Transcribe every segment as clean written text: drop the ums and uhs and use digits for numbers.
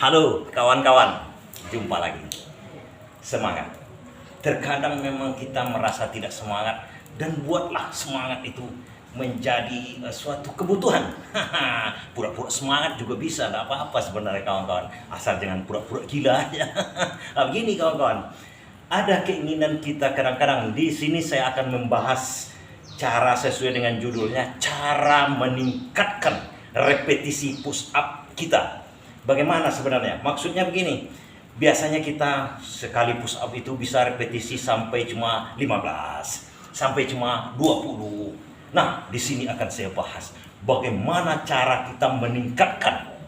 Halo kawan-kawan, jumpa lagi. Semangat. Terkadang memang kita merasa tidak semangat, dan buatlah semangat itu menjadi suatu kebutuhan. Pura-pura semangat juga bisa, tidak apa-apa sebenarnya kawan-kawan, asal jangan pura-pura gila aja. Begini kawan-kawan, ada keinginan kita kadang-kadang. Di sini saya akan membahas cara sesuai dengan judulnya, cara meningkatkan repetisi push up kita. Bagaimana sebenarnya? Maksudnya begini, biasanya kita sekali push up itu bisa repetisi sampai cuma 15, sampai cuma 20. Nah, di sini akan saya bahas bagaimana cara kita meningkatkan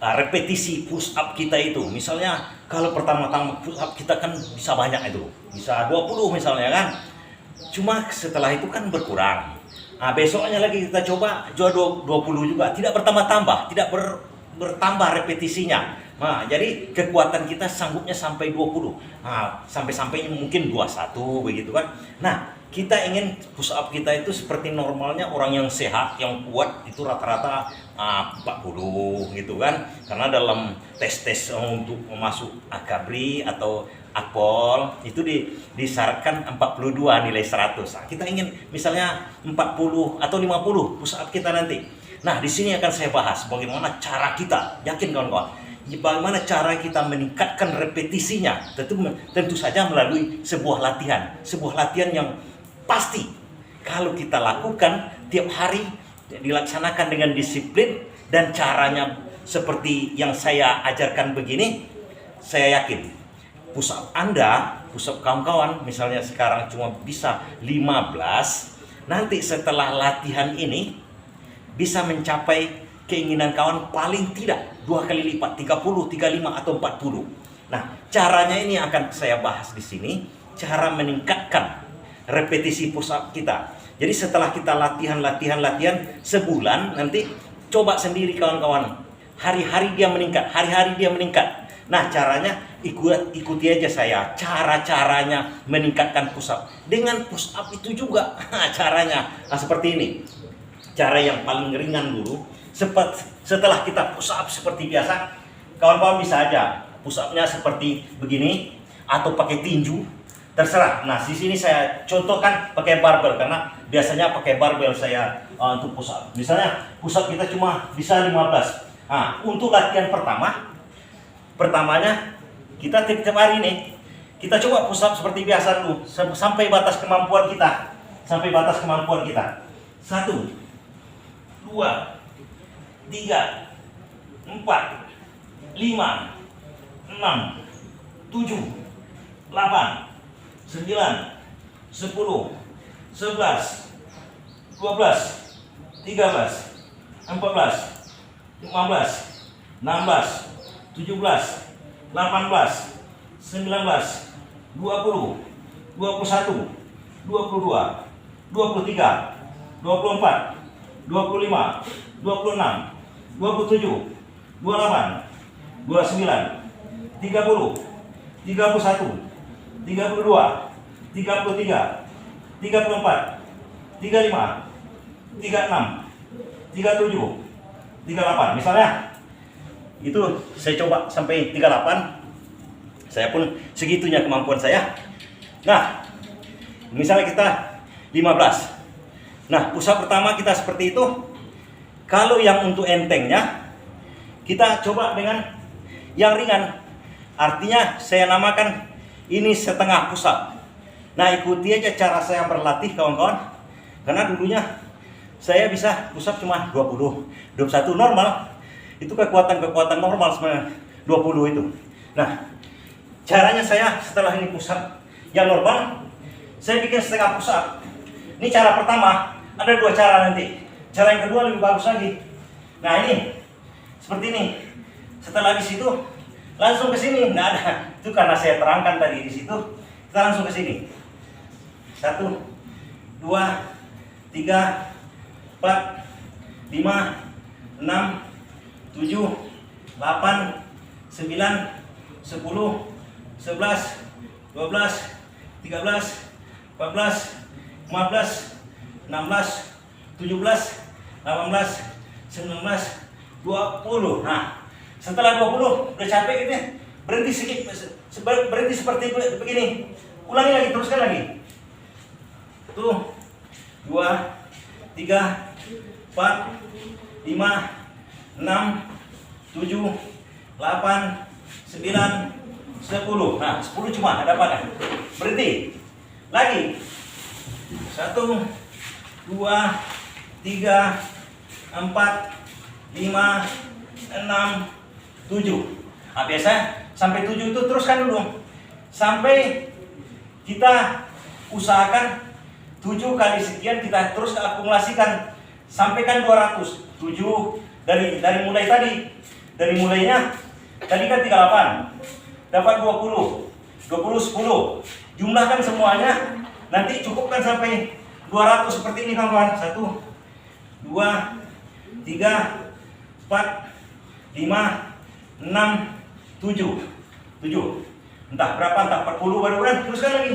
repetisi push up kita itu. Misalnya kalau pertama-tama push up kita kan bisa banyak itu, bisa 20 misalnya kan. Cuma setelah itu kan berkurang. Nah, besoknya lagi kita coba 20 juga, tidak bertambah-tambah, tidak bertambah repetisinya. Nah, jadi kekuatan kita sanggupnya sampai 20. Nah, sampai-sampainya mungkin 21 begitu kan. Nah, kita ingin push up kita itu seperti normalnya orang yang sehat, yang kuat itu rata-rata 40 gitu kan. Karena dalam tes-tes untuk masuk akabri atau akpol itu disyaratkan 42 nilai 100. Nah, kita ingin misalnya 40 atau 50 push up kita nanti. Nah, di sini akan saya bahas bagaimana cara kita, yakin kawan-kawan, bagaimana cara kita meningkatkan repetisinya. Tentu saja melalui sebuah latihan yang pasti kalau kita lakukan tiap hari, dilaksanakan dengan disiplin dan caranya seperti yang saya ajarkan begini, saya yakin push up Anda, push up kawan-kawan misalnya sekarang cuma bisa 15, nanti setelah latihan ini bisa mencapai keinginan kawan paling tidak 2 kali lipat, 30, 35 atau 40. Nah, caranya ini akan saya bahas di sini, cara meningkatkan repetisi push up kita. Jadi setelah kita latihan sebulan, nanti coba sendiri kawan-kawan. Hari-hari dia meningkat. Nah, caranya ikuti aja saya, cara-caranya meningkatkan push up. Dengan push up itu juga caranya. Nah, seperti ini. Cara yang paling ringan dulu, setelah kita push up seperti biasa, kawan-kawan bisa aja push up-nya seperti begini atau pakai tinju, terserah. Nah, di sini saya contohkan pakai barbel karena biasanya pakai barbel saya untuk push up. Misalnya push up kita cuma bisa 15. Nah, untuk latihan pertamanya kita tiap hari ini kita coba push up seperti biasa dulu sampai batas kemampuan kita. 1, 2, 3, 4, 5, 6, 7, 8, 9, 10, 11, 12, 13, 14, 15, 16, 17, 18, 19, 20, 21, 22, 23, 24, 25, 26, 27, 28, 29, 30, 31, 32, 33, 34, 35, 36, 37, 38. Misalnya itu saya coba sampai 38. Saya pun segitunya kemampuan saya. Nah, misalnya kita 15. Nah, push up pertama kita seperti itu. Kalau yang untuk entengnya, kita coba dengan yang ringan. Artinya saya namakan ini setengah push up. Nah, ikuti aja cara saya berlatih kawan-kawan. Karena dulunya saya bisa push up cuma 20, 21 normal. Itu kekuatan normal sebenarnya 20 itu. Nah, caranya saya setelah ini push up yang normal, saya bikin setengah push up. Ini cara pertama. Ada 2 cara nanti. Cara yang kedua lebih bagus lagi. Nah, ini seperti ini. Setelah di situ langsung ke sini. Nggak ada. Itu karena saya terangkan tadi di situ. Kita langsung ke sini. 1, 2, 3, 4, 5, 6, 7, 8, 9, 10, 11, 12, 13, 14, 15, 16, 17, 18, 19, 20. Nah, Setelah 20 udah capek gitu ya, berhenti sedikit, berhenti seperti begini. Ulangi lagi, teruskan lagi. Tuh, 2, 3, 4, 5, 6, 7, 8, 9, 10. Nah, 10 cuma ada pada. Berhenti. Lagi. 1, 2, 3, 4, 5, 6, 7. Nah, biasa sampai 7 itu teruskan dulu. Sampai kita usahakan 7 kali sekian kita terus akumulasikan. Sampaikan 200. 7 dari mulai tadi. Dari mulainya tadi kan 38. Dapat 20. 20 10. Jumlahkan semuanya. Nanti cukupkan sampai 200 seperti ini kawan-kawan. 1 2 3 4 5 6 7. 7. Entah berapa, entah 40 baru kan. Teruskan lagi.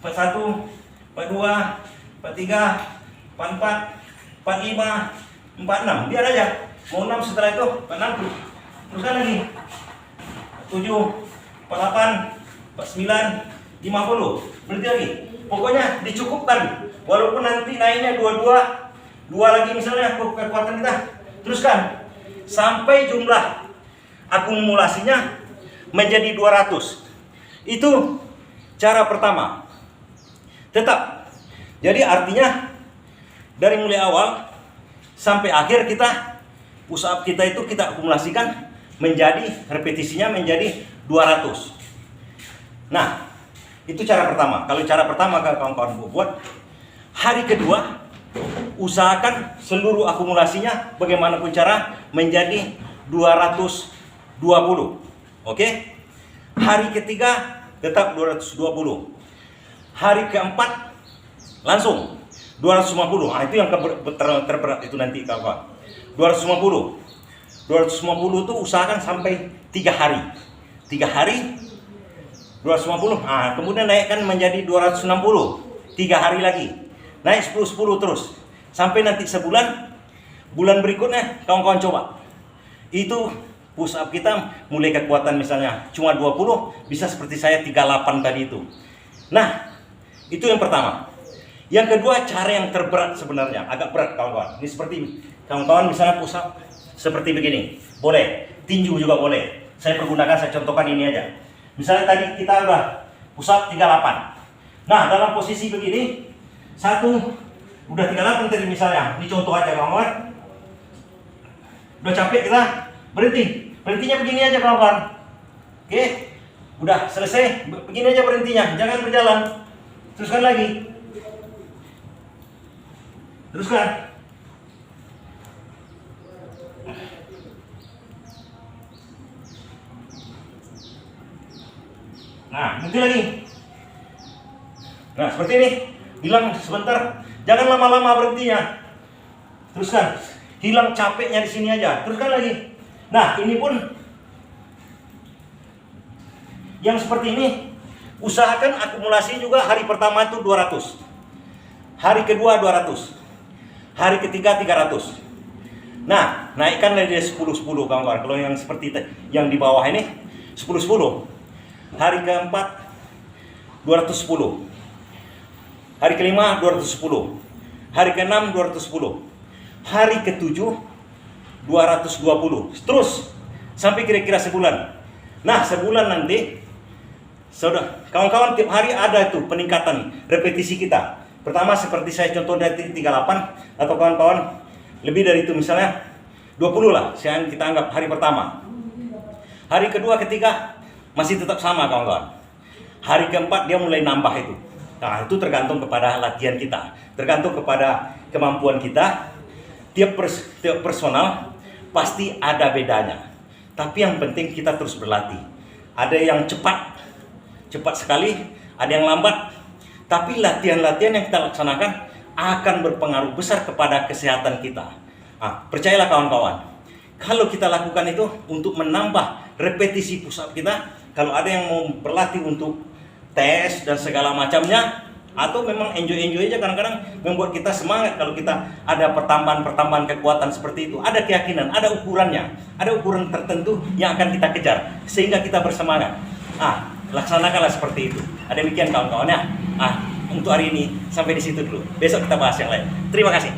41 42 43 44 45 46. Biar aja. Mau 6 setelah itu 46. Teruskan lagi. 7 48 49 50. Berhenti lagi. Pokoknya dicukupkan. Walaupun nanti naiknya 22 lagi misalnya kekuatan kita. Teruskan sampai jumlah akumulasinya menjadi 200. Itu cara pertama. Tetap. Jadi artinya dari mulai awal sampai akhir kita push up kita itu kita akumulasikan menjadi repetisinya menjadi 200. Nah, itu cara pertama. Kalau cara pertama kawan-kawan buat, hari kedua usahakan seluruh akumulasinya bagaimanapun cara menjadi 220. Oke? Hari ketiga tetap 220. Hari keempat langsung 250. Nah, itu yang terberat itu nanti kawan. 250. 250 itu usahakan sampai 3 hari. 3 hari 250. Nah, kemudian naikkan menjadi 260. 3 hari lagi. Naik 10 terus. Sampai nanti sebulan. Bulan berikutnya kawan-kawan coba. Itu push up kita mulai kekuatan misalnya cuma 20 bisa seperti saya 38 tadi itu. Nah, itu yang pertama. Yang kedua cara yang terberat sebenarnya, agak berat kawan-kawan. Ini seperti kawan-kawan misalnya push up seperti begini. Boleh, tinju juga boleh. Saya pergunakan, saya contohkan ini aja. Misalnya tadi kita udah push up 38. Nah, dalam posisi begini, udah 38 tadi misalnya. Ini contoh aja kawan-kawan. Udah capek kita, berhenti. Berhentinya begini aja kawan-kawan. Oke, udah selesai. Begini aja berhentinya, jangan berjalan. Teruskan lagi. Teruskan. Nah, nanti lagi. Nah, seperti ini. Bilang sebentar, jangan lama-lama berhentinya. Teruskan. Hilang capeknya di sini aja. Teruskan lagi. Nah, ini pun yang seperti ini. Usahakan akumulasi juga hari pertama itu 200. Hari kedua 200. Hari ketiga 300. Nah, naikkan dari 10-10 kawan-kawan. Kalau yang seperti yang di bawah ini 10-10. Hari keempat 210. Hari kelima 210. Hari keenam 210. Hari ketujuh 220. Terus sampai kira-kira sebulan. Nah, sebulan nanti saudara, kawan-kawan tiap hari ada itu peningkatan repetisi kita. Pertama seperti saya contoh dari 38 atau kawan-kawan lebih dari itu misalnya 20 lah. Kita anggap hari pertama. Hari kedua, ketiga masih tetap sama kawan-kawan. Hari keempat dia mulai nambah itu. Nah, itu tergantung kepada latihan kita, tergantung kepada kemampuan kita. Tiap personal pasti ada bedanya. Tapi yang penting kita terus berlatih. Ada yang cepat sekali, ada yang lambat. Tapi latihan-latihan yang kita laksanakan akan berpengaruh besar kepada kesehatan kita. Nah, percayalah kawan-kawan, kalau kita lakukan itu untuk menambah repetisi push up kita, kalau ada yang mau berlatih untuk tes dan segala macamnya, Atau memang enjoy-enjoy aja kadang-kadang membuat kita semangat kalau kita ada pertambahan kekuatan seperti itu. Ada keyakinan, ada ukurannya, ada ukuran tertentu yang akan kita kejar sehingga kita bersemangat. Laksanakanlah seperti itu. Demikian kawan-kawan ya. Untuk hari ini sampai di situ dulu. Besok kita bahas yang lain. Terima kasih.